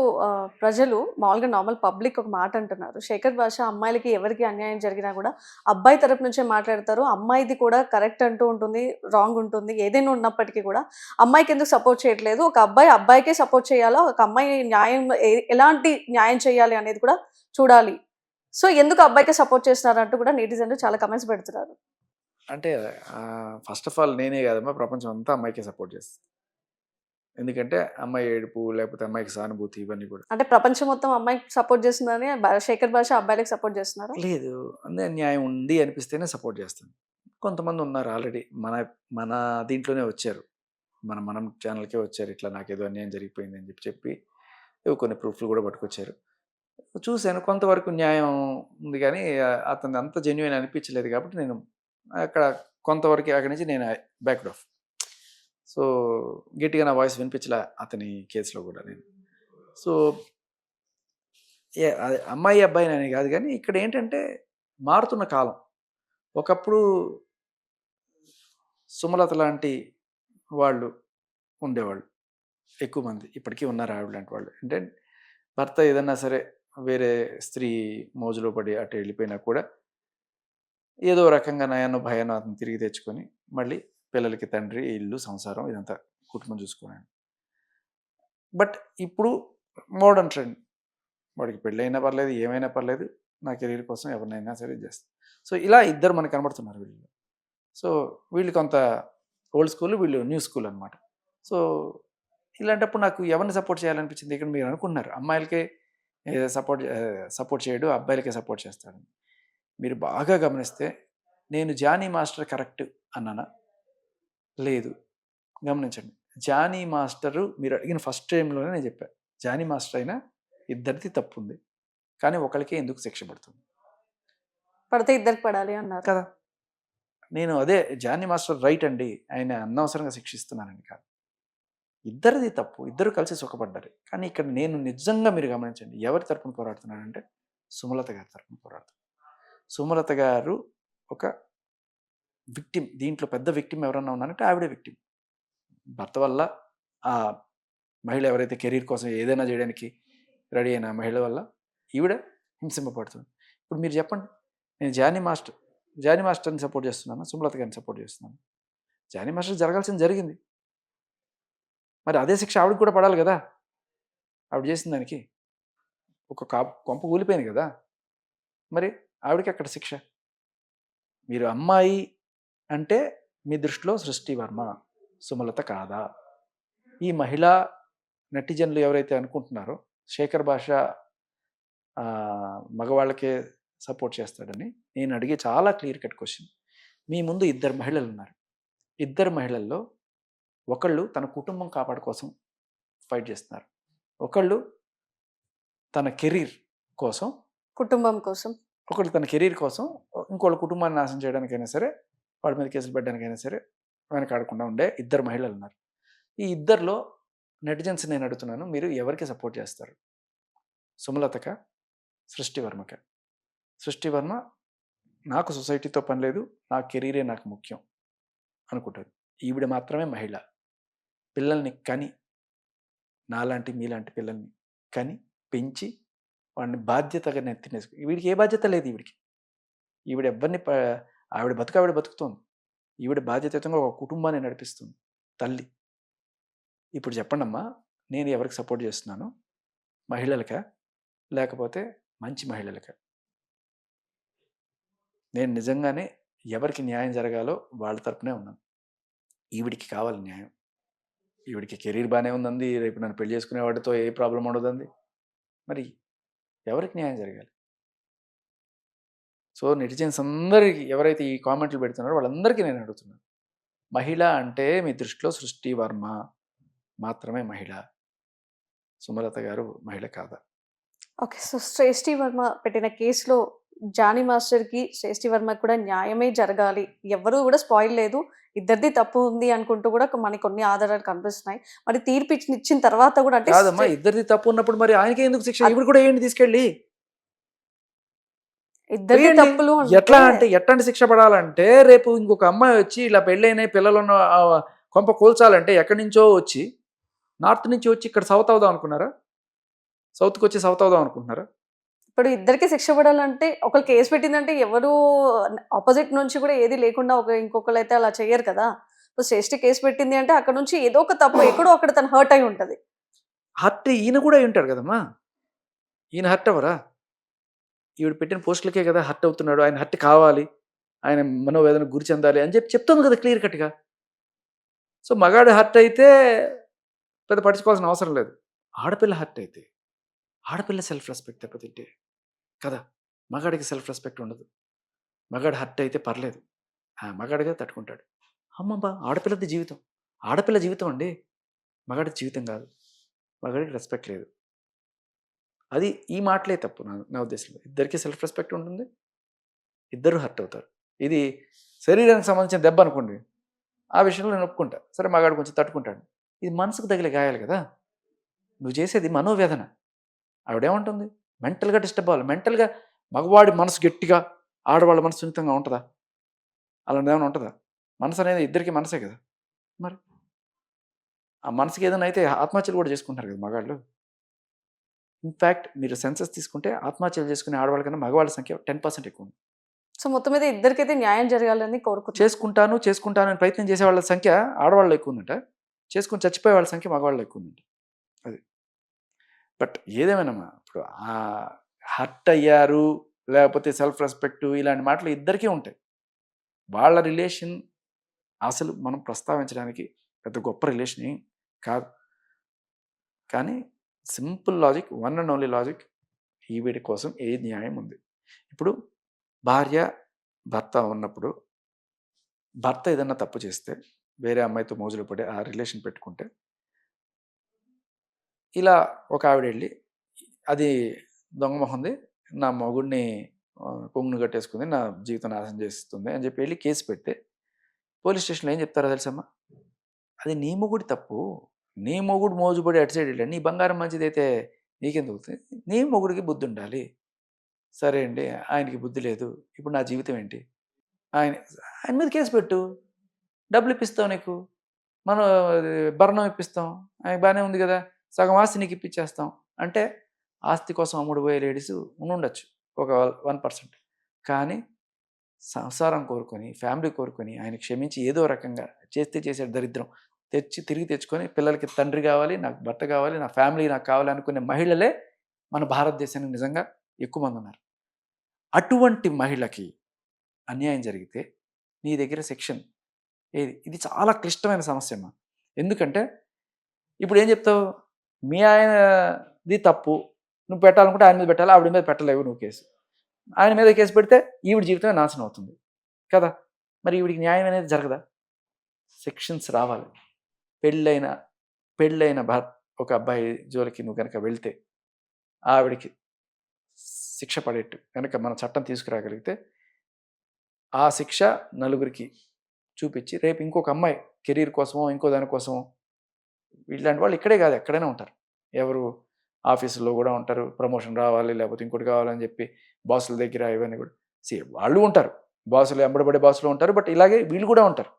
ప్రజలు మామూలుగా నార్మల్ పబ్లిక్ ఒక మాట అంటున్నారు. శేఖర్ భాష అమ్మాయిలకి ఎవరికి అన్యాయం జరిగినా కూడా అబ్బాయి తరపు నుంచే మాట్లాడతారు. అమ్మాయిది కూడా కరెక్ట్ అంటూ ఉంటుంది, రాంగ్ ఉంటుంది. ఏదైనా ఉన్నప్పటికీ కూడా అమ్మాయికి ఎందుకు సపోర్ట్ చేయట్లేదు? ఒక అబ్బాయి అబ్బాయికే సపోర్ట్ చేయాలా? ఒక అమ్మాయి న్యాయం ఎలాంటి న్యాయం చేయాలి అనేది కూడా చూడాలి. సో ఎందుకు అబ్బాయికే సపోర్ట్ చేస్తున్నారు అంటూ కూడా నెటిజన్లు చాలా కమెంట్స్ పెడుతున్నారు. అంటే ఫస్ట్ ఆఫ్ ఆల్ నేనే కాదమ్మా, ప్రపంచం అంతా అమ్మాయికే సపోర్ట్ చేస్తుంది. ఎందుకంటే అమ్మాయి ఏడుపు లేకపోతే అమ్మాయికి సానుభూతి ఇవన్నీ కూడా అంటే ప్రపంచం మొత్తం అమ్మాయికి సపోర్ట్ చేస్తుందని శేఖర్ భాష అబ్బాయిలకు సపోర్ట్ చేస్తున్నారా? లేదు. అందే న్యాయం ఉంది అనిపిస్తేనే సపోర్ట్ చేస్తాను. కొంతమంది ఉన్నారు ఆల్రెడీ మన మన దీంట్లోనే వచ్చారు. మనం ఛానల్‌కే వచ్చారు. ఇట్లా నాకేదో అన్యాయం జరిగిపోయింది అని చెప్పి ఏవో కొన్ని ప్రూఫ్‌లు కూడా పట్టుకొచ్చారు. చూసాను కొంతవరకు న్యాయం ఉంది గానీ అతనిది అంత జెన్యూన్ అనిపించలేదు కాబట్టి నేను అక్కడ కొంతవరకే అక్కడి నుంచి నేను బ్యాక్డ్ ఆఫ్. సో గట్టిగా నా వాయిస్ వినిపించలే అతని కేసులో కూడా నేను. సో అదే అమ్మాయి అబ్బాయి అని కాదు కానీ ఇక్కడ ఏంటంటే మారుతున్న కాలం. ఒకప్పుడు సుమలత లాంటి వాళ్ళు ఉండేవాళ్ళు ఎక్కువ మంది, ఇప్పటికీ ఉన్నారు ఆవిడ లాంటి వాళ్ళు. అంటే భర్త ఏదన్నా సరే వేరే స్త్రీ మోజులో పడి అటు వెళ్ళిపోయినా కూడా ఏదో రకంగా నయానో భయానో అతను తిరిగి తెచ్చుకొని మళ్ళీ పిల్లలకి తండ్రి, ఇల్లు, సంసారం ఇదంతా కుటుంబం చూసుకున్నాను. బట్ ఇప్పుడు మోడర్న్ ట్రెండ్, వాడికి పెళ్ళైనా పర్లేదు ఏమైనా పర్లేదు నా కెరీర్ కోసం ఎవరినైనా సరే చేస్తాను. సో ఇలా ఇద్దరు మనకు కనబడుతున్నారు వీళ్ళు. సో వీళ్ళు కొంత ఓల్డ్ స్కూల్, వీళ్ళు న్యూ స్కూల్ అనమాట. సో ఇలాంటప్పుడు నాకు ఎవరిని సపోర్ట్ చేయాలనిపించింది. ఇక్కడ మీరు అనుకుంటున్నారు అమ్మాయిలకే సపోర్ట్ చేయడు, అబ్బాయిలకే సపోర్ట్ చేస్తాడు. మీరు బాగా గమనిస్తే నేను జానీ మాస్టర్ కరెక్ట్ అన్నానా? లేదు. గమనించండి, జానీ మాస్టరు మీరు అడిగిన ఫస్ట్ టైంలోనే నేను చెప్పాను, జానీ మాస్టర్ అయినా ఇద్దరిది తప్పు ఉంది కానీ ఒకరికే ఎందుకు శిక్ష పడుతుంది? పడితే ఇద్దరికి పడాలి అన్నారు కదా. నేను అదే జానీ మాస్టర్ రైట్ అండి, ఆయన అనవసరంగా శిక్షిస్తున్నానని కాదు, ఇద్దరిది తప్పు, ఇద్దరు కలిసి సుఖపడ్డారు. కానీ ఇక్కడ నేను నిజంగా మీరు గమనించండి ఎవరి తరపున పోరాడుతున్నానంటే సుమలత గారి తరపున పోరాడుతున్నాను. సుమలత గారు ఒక విక్టిమ్, దీంట్లో పెద్ద విక్టిమ్ ఎవరన్నా ఉన్నారంటే ఆవిడే విక్టిమ్. భర్త వల్ల ఆ మహిళ ఎవరైతే కెరీర్ కోసం ఏదైనా చేయడానికి రెడీ అయిన మహిళ వల్ల ఈవిడ హింసింపబడుతుంది. ఇప్పుడు మీరు చెప్పండి, నేను జానీ మాస్టర్ని సపోర్ట్ చేస్తున్నాను, సుమలత గారిని సపోర్ట్ చేస్తున్నాను. జానీ మాస్టర్ జరగాల్సింది జరిగింది, మరి అదే శిక్ష ఆవిడకి కూడా పడాలి కదా. ఆవిడ చేసిన దానికి ఒక కొంప కూలిపోయింది కదా, మరి ఆవిడకి అక్కడ శిక్ష. మీరు అమ్మాయి అంటే మీ దృష్టిలో సృష్టి వర్మ, సుమలత కాదా? ఈ మహిళా నెటిజన్లు ఎవరైతే అనుకుంటున్నారో శేఖర్ భాష మగవాళ్ళకే సపోర్ట్ చేస్తాడని, నేను అడిగే చాలా క్లియర్ కట్ క్వశ్చన్. మీ ముందు ఇద్దరు మహిళలు ఉన్నారు. ఇద్దరు మహిళల్లో ఒకళ్ళు తన కుటుంబం కాపాడు కోసం ఫైట్ చేస్తున్నారు, ఒకళ్ళు తన కెరీర్ కోసం, కుటుంబం కోసం, ఒకళ్ళు తన కెరీర్ కోసం, ఇంకోళ్ళ కుటుంబాన్ని నాశనం చేయడానికైనా సరే, వాడి మీద కేసులు పెట్టడానికైనా సరే వెనకాడకుండా ఉండే ఇద్దరు మహిళలు ఉన్నారు. ఈ ఇద్దరిలో నెటిజన్స్ నేను అడుగుతున్నాను, మీరు ఎవరికి సపోర్ట్ చేస్తారు? సుమలతక, సృష్టి వర్మక? సృష్టి వర్మ నాకు సొసైటీతో పని లేదు, నా కెరీరే నాకు ముఖ్యం అనుకుంటారు. ఈవిడ మాత్రమే మహిళ. పిల్లల్ని కని, నాలాంటి మీలాంటి పిల్లల్ని కని పెంచి వాడిని బాధ్యతగా నెత్తినేసుకు, వీడికి ఏ బాధ్యత లేదు. ఈవిడ ఎవరిని ఆవిడ బతుకుతోంది. ఈవిడ బాధ్యతగా ఒక కుటుంబాన్ని నడిపిస్తుంది, తల్లి. ఇప్పుడు చెప్పండి అమ్మా, నేను ఎవరికి సపోర్ట్ చేస్తున్నాను? మహిళలక లేకపోతే మంచి మహిళలక? నేను నిజంగానే ఎవరికి న్యాయం జరగాలో వాళ్ళ తరపునే ఉన్నాను. ఈవిడికి కావాలి న్యాయం. ఈవిడికి కెరీర్ బాగానే ఉందండి, రేపు నన్ను పెళ్లి చేసుకునే వాడితో ఏ ప్రాబ్లం ఉండదండి. మరి ఎవరికి న్యాయం జరగాలి? సో నెటిజన్స్ అందరికీ ఎవరైతే ఈ కామెంట్లు పెడుతున్నారో వాళ్ళందరికీ నేను అడుగుతున్నాను, మహిళ అంటే మీ దృష్టిలో సృష్టి వర్మ మాత్రమే మహిళ, సుమలత గారు మహిళ కాదా? ఓకే. సో శ్రేష్ఠి వర్మ పెట్టిన కేసులో జానీ మాస్టర్కి, శ్రేష్ఠి వర్మకి కూడా న్యాయమే జరగాలి, ఎవరు కూడా స్పాయిల్ లేదు, ఇద్దరిది తప్పు ఉంది అనుకుంటూ కూడా మనకి కొన్ని ఆధారాలు కనిపిస్తున్నాయి. మరి తీర్పు ఇచ్చిన తర్వాత కూడా అంటే కాదమ్మా, ఇద్దరిది తప్పు ఉన్నప్పుడు మరి ఆయనకే ఎందుకు శిక్ష? ఇప్పుడు కూడా ఏంటి తీసుకెళ్ళి ఇద్దరిది వేయండి. తప్పులు ఎట్లా అంటే ఎట్లాంటి శిక్ష పడాలంటే రేపు ఇంకొక అమ్మాయి వచ్చి ఇలా పెళ్ళైన పిల్లలు ఉన్న కొంప కూల్చాలంటే ఎక్కడి నుంచో వచ్చి నార్త్ నుంచి వచ్చి ఇక్కడ సౌత్ అవుదాం అనుకున్నారా? సౌత్కి వచ్చి సౌత్ అవుదాం అనుకుంటున్నారా? ఇప్పుడు ఇద్దరికి శిక్ష పడాలంటే ఒకళ్ళు కేసు పెట్టిందంటే ఎవరు ఆపోజిట్ నుంచి కూడా ఏది లేకుండా ఇంకొకళ్ళు అయితే అలా చెయ్యరు కదా. సో శ్రేష్ఠి కేసు పెట్టింది అంటే అక్కడ నుంచి ఏదో ఒక తప్పు ఎక్కడో అక్కడ తను హర్ట్ అయి ఉంటది. హర్ట్ ఈయన కూడా అయి ఉంటాడు కదమ్మా. ఈయన హర్ట్ అవ్వరా? ఈవిడ పెట్టిన పోస్టులకే కదా హర్ట్ అవుతున్నాడు. ఆయన హర్ట్ కావాలి, ఆయన మనోవేదనకు గురి చెందాలి అని చెప్పి చెప్తుంది కదా క్లియర్ కట్గా. సో మగాడు హర్ట్ అయితే పెద్ద పట్టించుకోవాల్సిన అవసరం లేదు. ఆడపిల్ల హర్ట్ అయితే ఆడపిల్ల సెల్ఫ్ రెస్పెక్ట్ దెబ్బతింటే కదా, మగాడికి సెల్ఫ్ రెస్పెక్ట్ ఉండదు. మగాడు హర్ట్ అయితే పర్లేదు, మగాడిగా తట్టుకుంటాడు. అమ్మబ్బా ఆడపిల్లది జీవితం, ఆడపిల్ల జీవితం అండి, మగాడి జీవితం కాదు. మగాడికి రెస్పెక్ట్ లేదు. అది ఈ మాటలే తప్పు నా ఉద్దేశంలో. ఇద్దరికి సెల్ఫ్ రెస్పెక్ట్ ఉంటుంది, ఇద్దరు హర్ట్ అవుతారు. ఇది శరీరానికి సంబంధించిన దెబ్బ అనుకోండి, ఆ విషయంలో నేను ఒప్పుకుంటా, సరే మగాడు కొంచెం తట్టుకుంటాడు. ఇది మనసుకు తగిలే గాయాలి కదా. నువ్వు చేసేది మనోవేదన. ఆవిడేమంటుంది, మెంటల్గా డిస్టర్బ్ అవ్వాలి. మెంటల్గా మగవాడి మనసు గట్టిగా, ఆడవాళ్ళ మనసు సున్నితంగా ఉంటుందా? అలాంటిది ఏమైనా ఉంటుందా? మనసు అనేది ఇద్దరికి మనసే కదా. మరి ఆ మనసుకి ఏదైనా అయితే ఆత్మహత్యలు కూడా చేసుకుంటారు కదా మగాళ్ళు. ఇన్ఫ్యాక్ట్ మీరు సెన్సెస్ తీసుకుంటే ఆత్మహత్యలు చేసుకునే ఆడవాళ్ళ కన్నా మగవాళ్ళ సంఖ్య 10% ఎక్కువ ఉంది. సో మొత్తం మీద ఇద్దరికైతే న్యాయం జరగాలని కోరుకుంటున్నాను. చేసుకుంటాను అని ప్రయత్నం చేసే వాళ్ళ సంఖ్య ఆడవాళ్ళు ఎక్కువ ఉందంట, చేసుకుని చచ్చిపోయే వాళ్ళ సంఖ్య మగవాళ్ళు ఎక్కువ ఉందంట. అది బట్ ఏదేమైనామా, ఇప్పుడు హర్ట్ అయ్యారు లేకపోతే సెల్ఫ్ రెస్పెక్ట్ ఇలాంటి మాటలు ఇద్దరికీ ఉంటాయి. వాళ్ళ రిలేషన్ అసలు మనం ప్రస్తావించడానికి పెద్ద గొప్ప రిలేషన్ ఏం కాదు. కానీ simple logic, one and only logic, ఈవిడి కోసం ఏ న్యాయం ఉంది? ఇప్పుడు భార్య భర్త ఉన్నప్పుడు భర్త ఏదన్నా తప్పు చేస్తే వేరే అమ్మాయితో మోజులు పడి ఆ రిలేషన్ పెట్టుకుంటే, ఇలా ఒక ఆవిడ వెళ్ళి అది దొంగమొహంది, నా మొగుడిని కొంగును కట్టేసుకుంది, నా జీవితం నాశనం చేస్తుంది అని చెప్పి వెళ్ళి కేసు పెడితే పోలీస్ స్టేషన్లో ఏం చెప్తారో తెలుసమ్మా? అది నీ మొగుడి తప్పు, నీ మొగుడు మోజుపడి అటు సైడ్ వెళ్ళాడు, నీ బంగారం మంచిదైతే నీకెందుకు అవుతుంది? నీ మొగుడికి బుద్ధి ఉండాలి. సరే అండి, ఆయనకి బుద్ధి లేదు, ఇప్పుడు నా జీవితం ఏంటి? ఆయన ఆయన మీద కేసు పెట్టు, డబ్బులు ఇప్పిస్తాం నీకు, మనం భరణం ఇప్పిస్తాం, ఆయనకి బాగానే ఉంది కదా, సగం ఆస్తి నీకు ఇప్పించేస్తాం అంటే ఆస్తి కోసం అమ్ముడు పోయే లేడీస్ ఉండొచ్చు ఒక 1%. కానీ సంసారం కోరుకొని, ఫ్యామిలీ కోరుకొని, ఆయన క్షమించి ఏదో రకంగా చేసాడు దరిద్రం, తిరిగి తెచ్చుకొని పిల్లలకి తండ్రి కావాలి, నాకు భర్త కావాలి, నా ఫ్యామిలీ నాకు కావాలి అనుకునే మహిళలే మన భారతదేశానికి నిజంగా ఎక్కువ మంది ఉన్నారు. అటువంటి మహిళకి అన్యాయం జరిగితే నీ దగ్గర సెక్షన్ ఏది? ఇది చాలా క్లిష్టమైన సమస్య అమ్మా. ఎందుకంటే ఇప్పుడు ఏం చెప్తావు, మీ ఆయనది తప్పు, నువ్వు పెట్టాలనుకుంటే ఆయన మీద పెట్టాలి, ఆవిడ మీద పెట్టలేవు నువ్వు కేసు. ఆయన మీద కేసు పెడితే ఈవిడ జీవితమే నాశనం అవుతుంది కదా. మరి ఈవిడికి న్యాయం అనేది జరగదా? సెక్షన్స్ రావాలి. పెళ్ళైన ఒక అబ్బాయి జోలికి నువ్వు కనుక వెళ్తే ఆవిడికి శిక్ష పడేట్టు కనుక మన చట్టం తీసుకురాగలిగితే ఆ శిక్ష నలుగురికి చూపించి రేపు ఇంకొక అమ్మాయి కెరీర్ కోసమో ఇంకో దానికోసమో, ఇలాంటి వాళ్ళు ఇక్కడే కాదు ఎక్కడైనా ఉంటారు. ఎవరు ఆఫీసులో కూడా ఉంటారు, ప్రమోషన్ రావాలి లేకపోతే ఇంకోటి కావాలని చెప్పి బాసుల దగ్గర ఇవన్నీ కూడా వాళ్ళు ఉంటారు, బాసులు ఎంబడబడే బాసులు ఉంటారు. బట్ ఇలాగే వీళ్ళు కూడా ఉంటారు.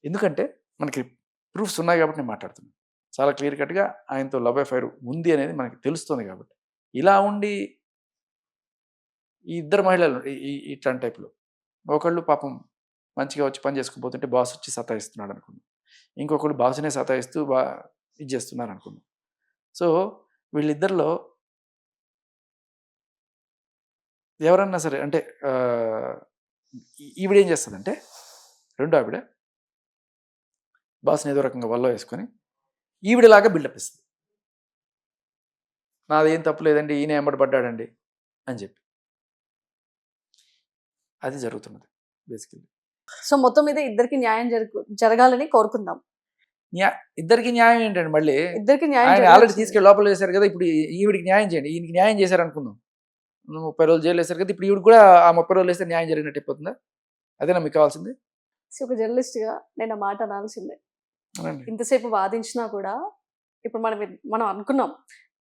ఎందుకంటే మనకి ప్రూఫ్స్ ఉన్నాయి కాబట్టి నేను మాట్లాడుతున్నాను. చాలా క్లియర్ కట్గా ఆయనతో లవ్ అఫైర్ ఉంది అనేది మనకి తెలుస్తుంది. కాబట్టి ఇలా ఉండి ఈ ఇద్దరు మహిళలు ఇట్లాంటి టైప్లో ఒకళ్ళు పాపం మంచిగా వచ్చి పని చేసుకుపోతుంటే బాస్ వచ్చి సతాయిస్తున్నాడు అనుకున్నాం, ఇంకొకళ్ళు బాసునే సతాయిస్తూ ఇది చేస్తున్నారు అనుకున్నాం. సో వీళ్ళిద్దరిలో ఎవరన్నా సరే అంటే ఈవిడేం చేస్తుందంటే, రెండో ఆవిడ బాస్ని ఏదో రకంగా వల్ల వేసుకొని ఈవిడలాగా బిల్డప్ ఇస్తుంది. నాదేం తప్పు లేదండి, ఈయన ఎంబడి పడ్డాడండి అని చెప్పి. అది జరుగుతున్నది బేసికల్లీ. సో మొత్తం మీద ఇద్దరికి న్యాయం జరగాలని కోరుకుందాం. ఇద్దరికి న్యాయం ఏంటండి? మళ్ళీ ఇద్దరికి న్యాయం ఆల్రెడీ తీసుకెళ్ళి లోపల వేశారు కదా, ఇప్పుడు ఈవిడికి న్యాయం చేయండి. ఈయనకి న్యాయం చేశారు అనుకుందాం, 30 రోజులు జైలు వేశారు కదా, ఇప్పుడు ఈవిడ కూడా ఆ 30 రోజులు వేస్తే న్యాయం జరిగినట్టు అయిపోతుందా? అదేనా మీకు కావాల్సింది? ఒక జర్నలిస్ట్గా నేను ఆ మాట అనాల్సిందే. ఇంతసేపు వాదించినా కూడా ఇప్పుడు మనం అనుకున్నాం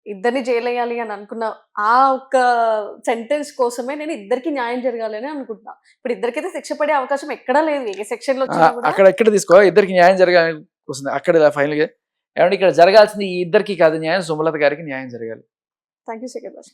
ఇద్దరిని జైలు వేయాలి అని అనుకున్న ఆ ఒక్క సెంటెన్స్ కోసమే నేను ఇద్దరికి న్యాయం జరగాలి అని అనుకుంటున్నా. ఇప్పుడు ఇద్దరికైతే శిక్ష పడే అవకాశం ఎక్కడా లేదు. ఏ సెక్షన్ లో వచ్చినా కూడా. అక్కడ ఎక్కడ తీసుకో ఇద్దరికి న్యాయం జరగాలి వస్తుంది అక్కడ ఫైనల్ గా ఏమంటే ఇక్కడ జరగాల్సింది ఈ ఇద్దరికి కాదు న్యాయం, సుమలత గారికి న్యాయం జరగాలి. థ్యాంక్ యూ శేఖర్ భాష.